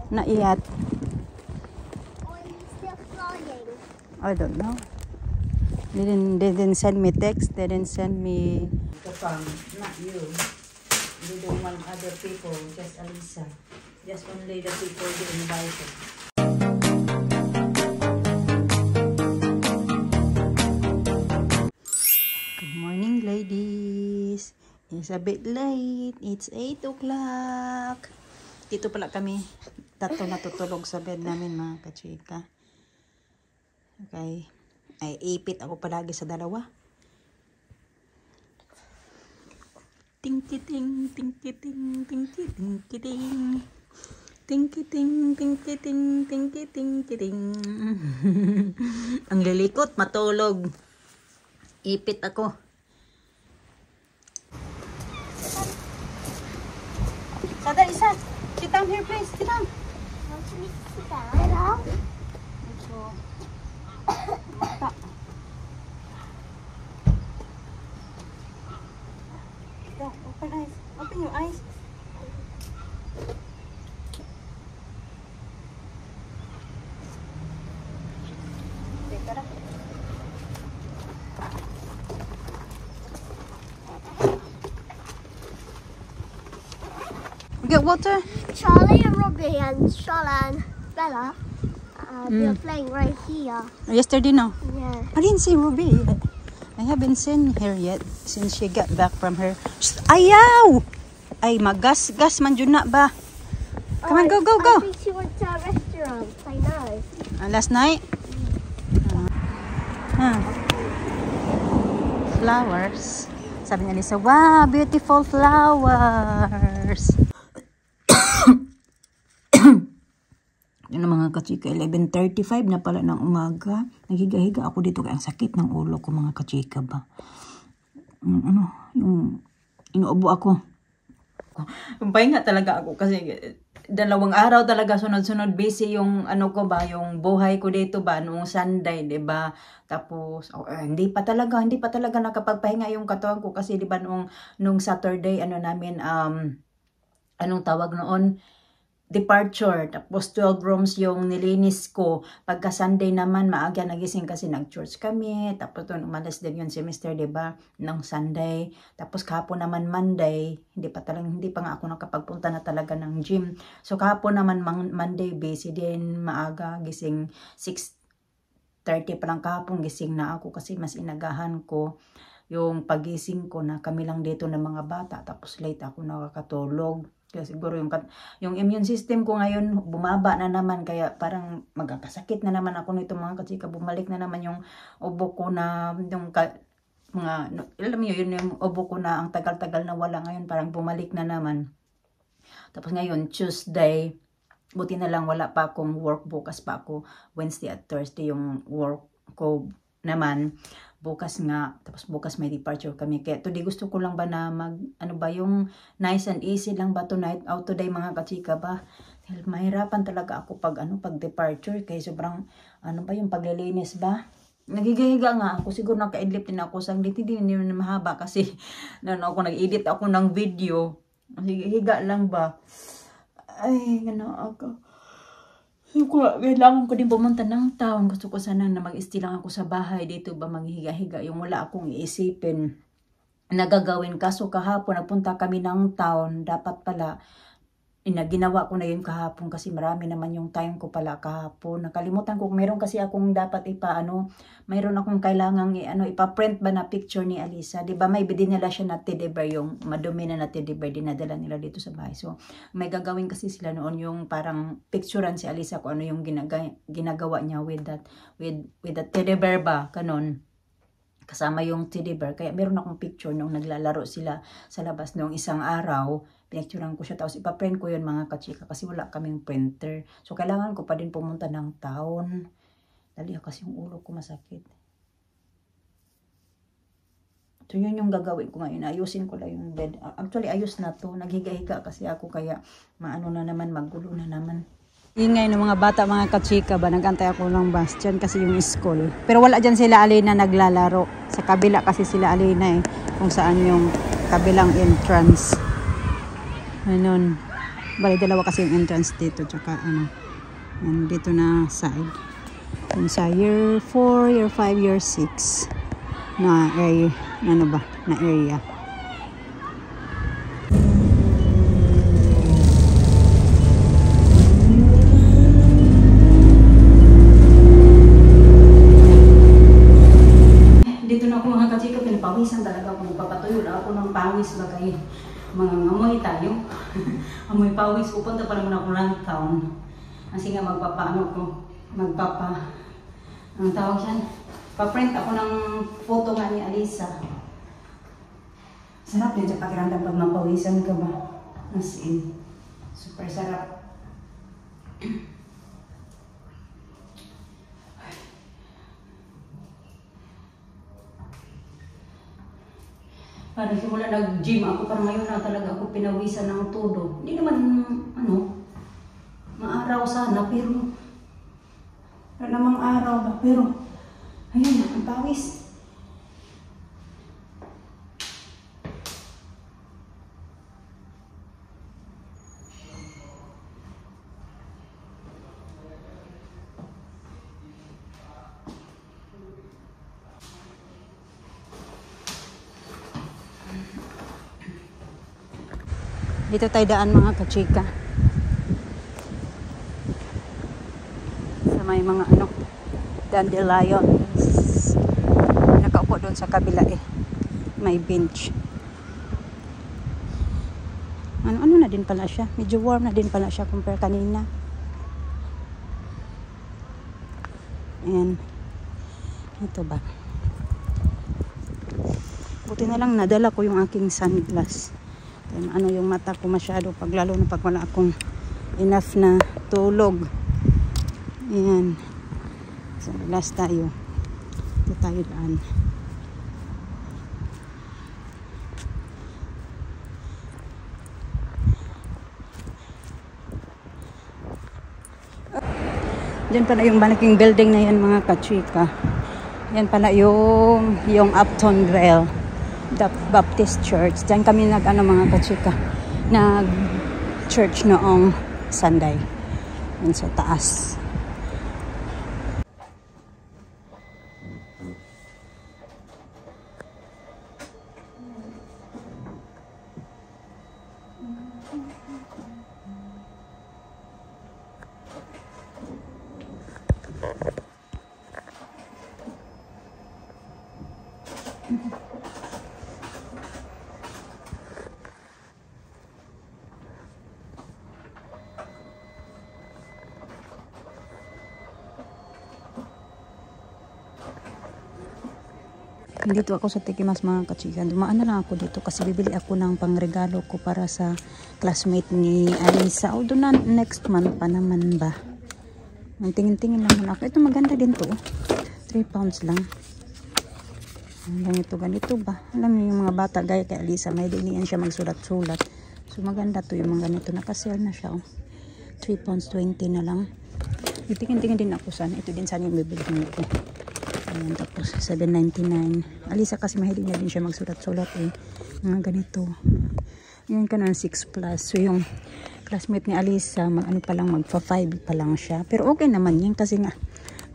Not yet. Or are you still flying? I don't know. They didn't send me text. They didn't send me. Kapang, not you. You don't want other people, just Alisa. Just only the people you invited. Good morning, ladies. It's a bit late. It's 8 o'clock. Dito pala kami. Tatlo natutulog sa bed namin, mga kachika. Okay. Ay, ipit ako palagi sa dalawa. Ting-kiting, ting-kiting, ting-kiting, ting-kiting. Ting-kiting, ting-kiting, ting-kiting, ting-kiting. Ang lilikot, matulog. Ipit ako. Sada, isa. Sit down here, please. Sit down. Want me to sit down? Mata. Go, open eyes. Open your eyes. Teka lang. Get water. Charlie and Robbie and Shola and Bella, they're playing right here. Yesterday, no? Yeah. I didn't see Ruby yet. I haven't seen her yet since she got back from her. Ayaw! Ay, magas man dyan na ba? Come on, go. I think she went to a restaurant. I know. Last night? Flowers. Sabi ni Alisa, wow, beautiful flowers. Yun ang mga kachika, 11:35 na pala ng umaga. Naghiga-higa ako dito kaya ang sakit ng ulo ko, mga kachika ba. Yung inuubo ako. Pahinga talaga ako kasi 2 araw talaga sunod-sunod busy yung ko ba, yung buhay ko dito ba noong Sunday, 'di ba? Tapos hindi pa talaga nakapagpahinga yung katawan ko kasi 'di ba nung Saturday namin anong tawag noon? Departure, tapos 12 rooms yung nilinis ko. Pagka Sunday naman, maaga nagising kasi nag-church kami. Tapos doon, umalis din yung semester, diba? Ng Sunday. Tapos kahapon naman Monday, hindi pa nga ako nakapagpunta na talaga ng gym. So kahapon naman Monday, busy din, maaga, gising 6:30 pa lang kahapon, gising na ako kasi mas inagahan ko yung pagising ko na kami lang dito ng mga bata. Tapos late ako nakakatulog. Kaya siguro yung immune system ko ngayon bumaba na naman kaya parang magkakasakit na naman ako nito, mga kachika. Bumalik na naman yung ubo ko na alam niyo yun yung ubo ko na ang tagal-tagal na wala, ngayon parang bumalik na naman. Tapos ngayon Tuesday, buti na lang wala pa akong work, bukas pa ako. Wednesday at Thursday yung work ko naman. Bukas nga, tapos bukas may departure kami. Kaya today gusto ko lang ba na yung nice and easy lang ba tonight out today, mga kachika ba. Dahil mahirapan talaga ako pag departure. Kaya sobrang, yung paglilinis ba. Nagigahiga nga ako. Siguro naka-edlip din ako. Saglit hindi mahaba kasi nag-edit ako ng video. Higa lang ba. Ay, ako. Kailangan ko din pumunta ng town. Gusto ko sana na mag-stay lang ako sa bahay dito ba, maghiga-higa. Yung wala akong iisipin nagagawin. Kaso kahapon nagpunta kami ng town. Dapat pala ginawa ko na yun kahapon kasi marami naman yung time ko pala kahapon. Nakalimutan ko, meron kasi akong dapat mayroon akong kailangang ipa-print ba na picture ni Alisa. Diba may dinala siya na teddy bear, yung madumi na teddy bear, dinadala nila dito sa bahay. So may gagawin kasi sila noon yung parang picturean si Alisa kung ano yung ginagawa niya with that teddy bear ba, kanon. Kasama yung teddy bear. Kaya meron akong picture nung naglalaro sila sa labas noong isang araw. Pinicturean ko siya. Tapos ipaprint ko yun, mga kachika. Kasi wala kaming printer. So kailangan ko pa din pumunta ng town. Dali kasi yung ulo ko masakit. So yun yung gagawin ko ngayon. Ayusin ko lang yung bed. Actually ayos na to. Naghiga-higa kasi ako. Kaya magulo na naman. Ingay ng mga bata, mga kachika ba, nagantay ako ng bus dyan kasi yung school. Pero wala dyan sila Alina naglalaro. Sa kabila kasi sila Alina kung saan yung kabilang entrance. Ayun. Bali, dalawa kasi yung entrance dito. Tsaka ano, yan, dito na side. Yung sa year 4, year 5, year 6 na area, ano ba, na area. Dito na ako mga kachika, pinapawisan talaga ako. Magpapatuyo na ako ng pawis bagay. Mga ngamoy tayo. Amoy pawis. Pupunta pa naman ako ng town. Kasi nga magpapaano ko. Ang tawag siyan. Pa-print ako ng photo nga ni Alisa. Sarap din sa pakiramdam pag mapawisan ka ba? As in. Super sarap. Parang simula nag-gym ako, parang ngayon na talaga ako pinawisan ng todo. Hindi naman, maaraw sana, pero namang araw ba, pero ayun, ang pawis. Dito tayo daan mga kachika. Sa may mga dandelions. Nakaupo doon sa kabila may bench. Ano na din pala siya. Medyo warm na din pala siya compare kanina. Ayan. Ito ba? Buti na lang nadala ko yung aking sunglass. Ano yung mata ko masyado pag lalo na pag wala akong enough na tulog. Ayan. So last tayo. Ito tayo daan. Diyan pala yung malaking building na yan mga kachika. Yan pala yung Upton Rail. The Baptist Church. Diyan kami mga kachika, nag-church noong Sunday. Yan sa taas. Dito ako sa Tikimas mga kachika. Dumaan na lang ako dito kasi bibili ako ng pangregalo ko para sa classmate ni Alisa. O doon na next month pa naman ba. Tingin-tingin naman ako. Ito maganda din to. 3 pounds lang. Ganito ba? Alam niyo yung mga bata gaya kay Alisa, may diniyan siya magsulat-sulat. So maganda to yung mga ganito. Nakasale na siya. 3 pounds 20 na lang. Tingin-tingin din ako sana. Ito din sana yung bibilihin ko. Ayan, tapos 7.99. Alisa kasi mahilig na din siya magsulat-sulat mga ganito. Yan ka na 6 plus. So yung classmate ni Alisa, magpa 5 pa lang siya. Pero okay naman yan kasi nga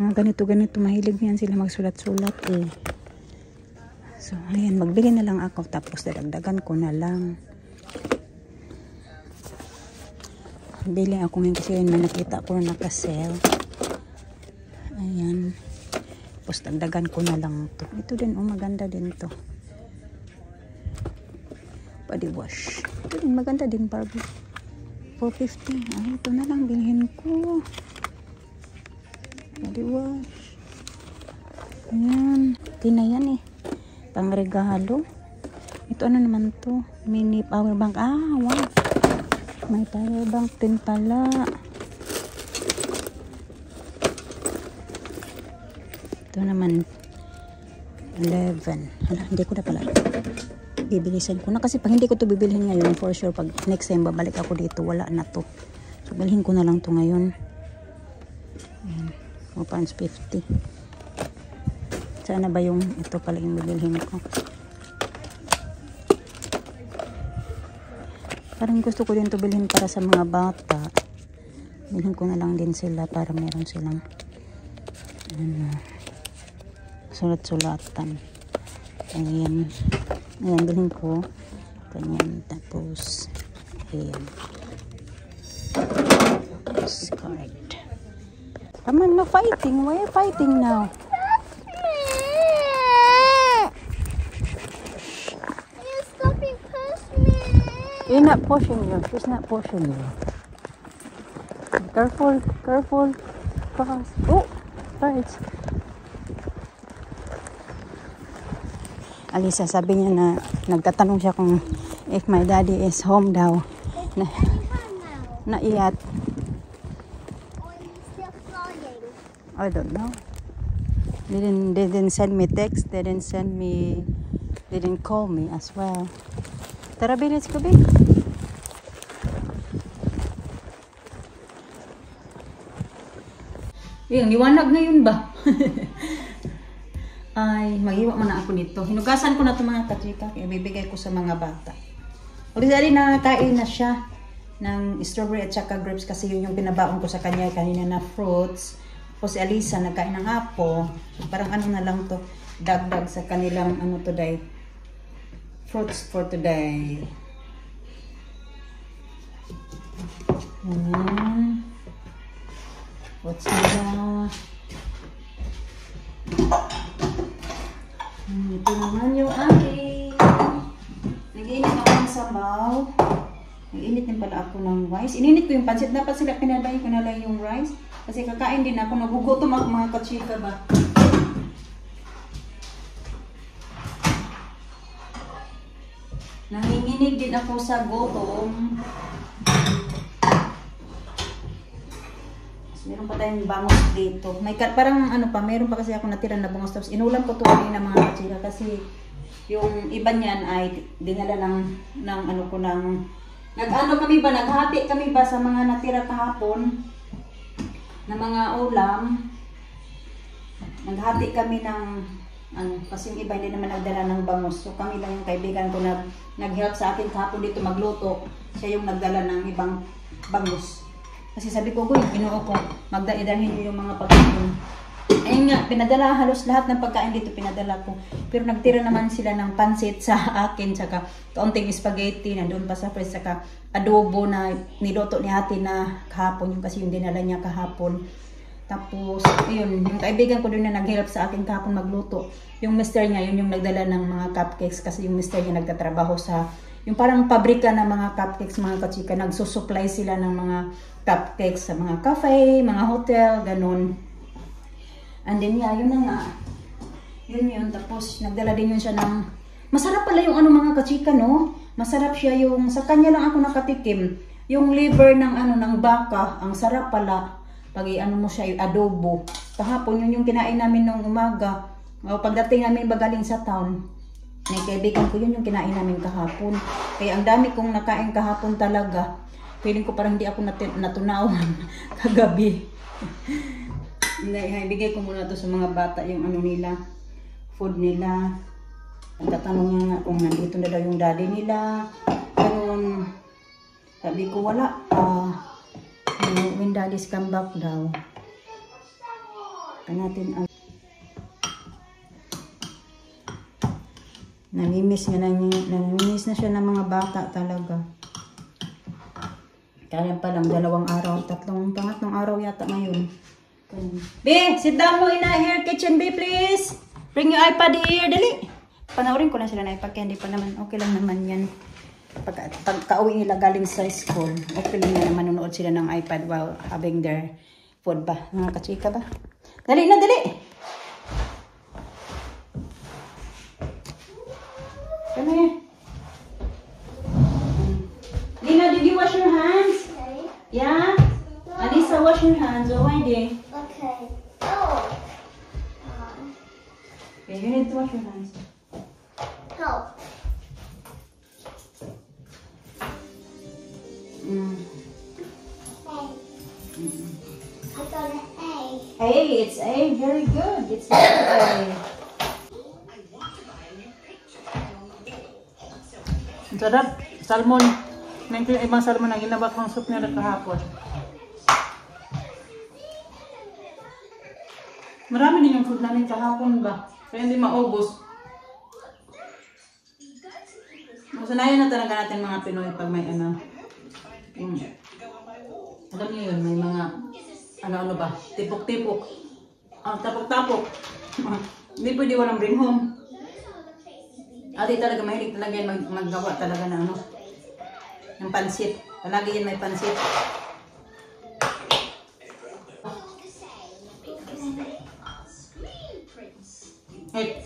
mga ganito mahilig yan sila magsulat-sulat So ayan, magbili na lang ako tapos dadagdagan ko na lang. Bili ako ngayon kasi yun nakita ko na naka-sale. Ayan. Tapos dagdagan ko na lang to. Ito din, maganda din to. Body wash. Ito din, maganda din Barbie. 450. Ay, ito na lang bilhin ko. Body wash. Ayan. Okay na yan pangregalo. Ito ano naman to? Mini power bank. Wow. May power bank din pala. Ito naman 11. Hala, hindi ko na pala bibilisan ko na kasi pag hindi ko to bibilhin ngayon for sure pag next time babalik ako dito wala na to. So bilhin ko na lang to ngayon. Ayan, 4.50. Sana ba yung ito pala yung bibilhin ko. Parang gusto ko din ito bilhin para sa mga bata. Bilhin ko na lang din sila para meron silang sulat-sulatan. Ayan. Ayan, bilhin ko. Ganyan. Tapos, ayan. This card. Come on, no fighting. Why are you fighting now? You stop and push me. You're not pushing you. She's not pushing you. Careful, careful. Fast. Oh, birds. Alisa, sabi niya na nagtatanong siya kung if my daddy is home daw. Na, naiyat. Or is still flying? I don't know. They didn't send me text. They didn't call me as well. Tara, let's go, babe. Yung liwanag ngayon ba? Ay, mag-iwa mo na ako nito. Hinugasan ko na itong mga kachika. Kaya bibigay ko sa mga bata. Ulisari na kain na siya ng strawberry at saka grapes kasi yun yung pinabaon ko sa kanya kanina na fruits. O si Alisa nagkain ng apple. So, parang ano na lang to, dagdag sa kanilang ano today. Fruits for today. What's nila? Ito naman yung aking. Nag-iinit ako ng sabaw. Nag-iinit din pala ako ng rice. Ininit ko yung pansit. Dapat sila pinalay ko na lang yung rice. Kasi kakain din ako. Nagugutom ako mga kachika ba. Nanginginig din ako sa gutom. Meron pa tayong bangos dito. May parang ano pa, meron pa kasi ako natira na bangos. Tapos inulam ko ito kanina mga kachika kasi yung iba niyan ay dinala ng ano ko ng nag-ano kami ba, naghati kami ba sa mga natira kahapon na mga ulam. Naghati kami ng ano, kasi yung iba hindi naman nagdala ng bangos. So kami lang yung kaibigan ko na nag-help sa akin kahapon dito magluto. Siya yung nagdala ng ibang bangos. Kasi sabi ko, ginoo ko, magdaidahin niyo yung mga pagkain. Ayun nga, pinadala halos lahat ng pagkain dito pinadala ko. Pero nagtira naman sila ng pansit sa akin, saka kaunting spaghetti, nandun pa sa fridge, saka adobo na niluto ni ate na kahapon, kasi yung dinala niya kahapon. Tapos, ayun, yung kaibigan ko doon na nag-help sa akin kahapon magluto. Yung mister niya, yun yung nagdala ng mga cupcakes, kasi yung mister niya nagtatrabaho sa, yung parang pabrika ng mga cupcakes, mga kachika, nagsusupply sila ng mga cupcakes sa mga cafe, mga hotel, ganun. And then, yeah, yun na nga. Yun. Tapos, nagdala din yun siya ng, masarap pala yung ano mga kachika, no? Masarap siya yung, sa kanya lang ako nakatikim. Yung liver ng ano, ng baka, ang sarap pala. Pag ano mo siya, yung adobo. Kahapon, yun yung kinain namin nung umaga. O, pagdating namin bagaling sa town, may kaibigan ko, yun yung kinain namin kahapon. Kaya ang dami kong nakain kahapon talaga. Feeling ko parang hindi ako natunawan kagabi. Ibigay ko muna to sa mga bata yung ano nila, food nila. Tatanong niya nga kung nandito na daw yung daddy nila. Ganun. Sabi ko wala. When daddy's come back daw. Natin ang namimiss na siya ng mga bata talaga. Kaya pa lang 2 araw, pangatlong araw yata ngayon. Be, sit down mo in here kitchen, be, please. Bring your iPad here, dali. Panoorin ko lang sila na iPad, kaya hindi pa naman, okay lang naman yan. Pagka-uwi nila galing sa school, okay lang na naman manonood sila ng iPad while having their food ba. Mga kachika ba? Dali na, dali. Come here. Lina, did you wash your hands? Okay. Yeah? Alisa, wash your hands already. Okay. Oh. Okay, you need to wash your hands. Help. I got an A. A, it's A. Very good. It's A. Sarap. Salmon. Masar mo nang ginabak ng soup nila kahapon. Marami din yung food namin kahapon ba? Kaya hindi maubos. Masanayan na talaga natin mga Pinoy pag may ano. Alam niyo yun, may mga ano ba? Tipok-tipok. Tapok-tapok. Hindi pwede walang bring home. Ate talaga mahilig talaga yan maggawa talaga na ano. Ng pansit. Palagi yan may pansit. Hey.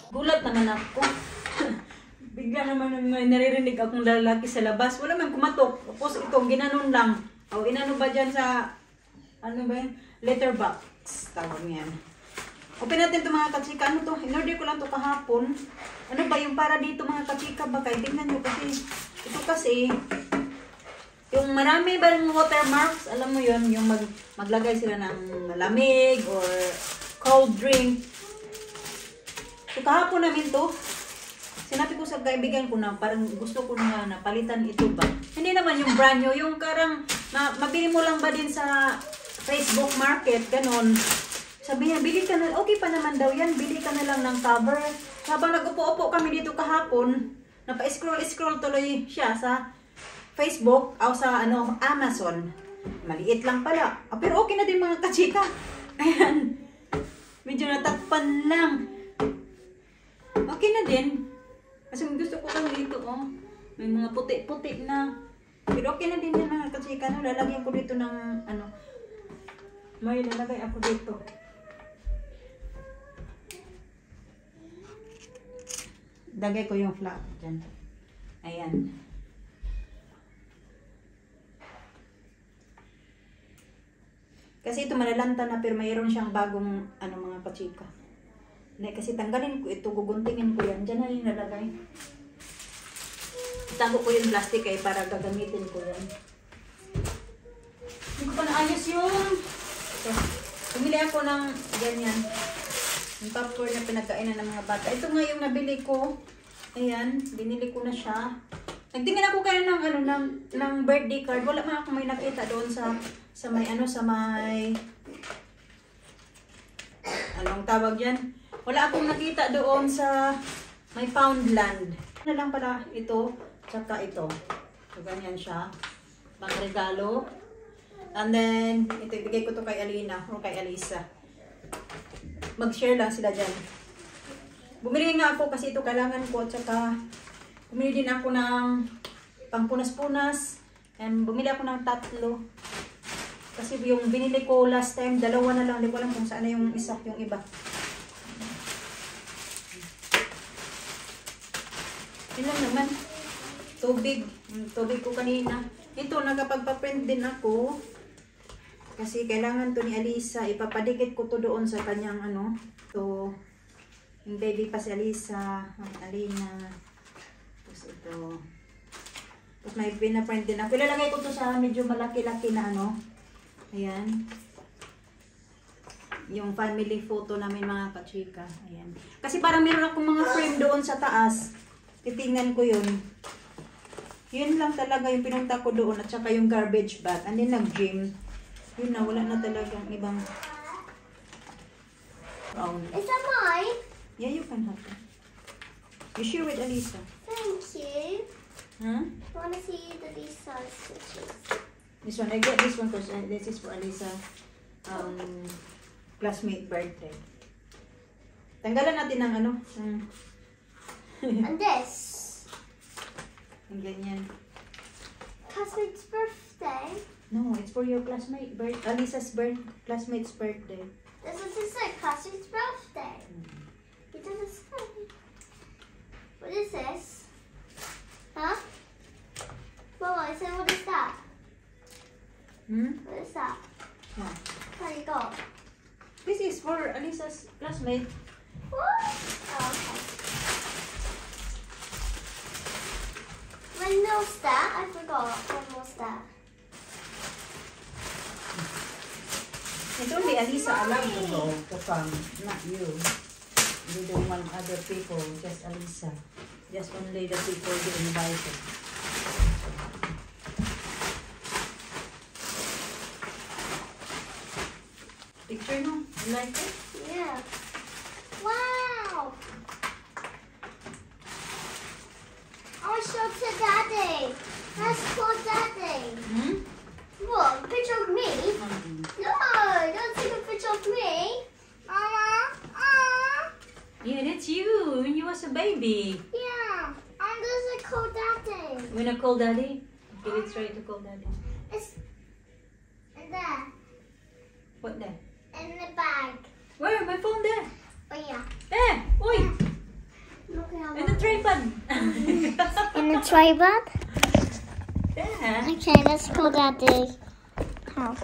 Gulat naman ako. Bigla naman may naririnig akong lalaki sa labas. Wala man kumatok. Tapos ito, ginanon lang. O, inano ba dyan sa, ano ba yun? Letterbox. Tawag yan. Open natin ito mga kachika. Ano to? In-order ko lang to kahapon. Ano ba yung para dito mga kachika ba? Kaya tingnan nyo kasi. Ito kasi, yung marami ba yung watermarks? Alam mo yun, yung maglagay sila ng malamig or cold drink. So kahapon namin to, sinabi ko sa kaibigan ko na parang gusto ko na napalitan ito ba. Hindi naman yung brand new, yung karang mabili mo lang ba din sa Facebook Market, ganon. Sabi niya, bili ka na, okay pa naman daw yan, bili ka na lang ng cover. Habang nag-upo-upo kami dito kahapon, napa-scroll tuloy siya sa Facebook o sa Amazon. Maliit lang pala. Pero okay na din mga kachika. Ayan. Medyo natakpan lang. Okay na din. Kasi gusto ko kasi dito, oh. May mga puti-puti na. Pero okay na din yan mga kachika. Lalagyan ko dito ng, may lalagay ako dito. Lagay ko yung flat dyan. Ayan. Kasi ito malalanta na pero mayroon siyang bagong mga kachika. Kasi tanggalin ko ito, guguntingin ko yan. Diyan na yung nalagay. Itago ko yung plastic para gagamitin ko yan. Hindi ko pa naayos yun. So, bumili ako ng ganyan. Yung popcorn na pinagkainan ng mga bata. Ito nga yung nabili ko. Ayan, binili ko na siya. Nagtingin ako kayo ng birthday card. Wala man ako may nakita doon sa may anong tawag yan? Wala akong nakita doon sa may Poundland. Ano lang pala ito, tsaka ito. So, ganyan siya. Pang regalo. And then, ito ibigay ko to kay Alina o kay Alisa. Mag-share lang sila dyan. Bumili nga ako kasi ito kailangan ko. Tsaka, bumili din ako ng pangpunas-punas. And bumili ako ng 3. Kasi yung binili ko last time, 2 na lang. Hindi ko alam kung saan na yung isa, yung iba. Yun lang naman. Tubig. Tubig ko kanina. Ito, nakapagpa-print din ako. Kasi kailangan to ni Alisa. Ipapadikit ko to doon sa kanyang to yung baby pa si Alisa. Alina. Tapos ito. Tapos may pinaprint din ako. Ilalagay ko to sa medyo malaki-laki na Ayan. Yung family photo namin mga kachika. Ayan. Kasi parang meron akong mga frame doon sa taas. Titingnan ko yun. Yun lang talaga yung pinunta ko doon. At saka yung garbage bag. And then nag-gym. Yun na. Wala na talagang ibang brown. Is that mine? Yeah, you can have it. You share with Alisa. Thank you. Huh? I want to see these size stitches. This one. I get this one because this is for Alisa. Classmate birthday. Tanggalan natin ng And this. Ang ganyan. Classmate's birthday. No, it's for your classmate. Alisa's classmate's birthday. This is his classmate's birthday. He doesn't say. What is this? Huh? Mama, I said, what is that? What is that? Yeah. What do you got? This is for Alisa's classmate. What? Oh, okay. When was that? I forgot. When was that? It's only Alisa allowed to go to come, not you. You don't want other people, just Alisa. Just only the people you invited. Picture no? You like it? Yeah. Wow. I want to show to Daddy. Let's call Daddy. Hmm? What? A picture of me? Mm-mm. No, don't take a picture of me. Mama. Yeah, that's you when you was a baby. Yeah. I'm going to call Daddy. You wanna call Daddy? Okay, let's try to call Daddy. It's in there. What there? In the bag. Where? My phone there. Oh, yeah. There! Oi! Look at In the tripod. In the tripod? There. Okay, let's call Daddy. How?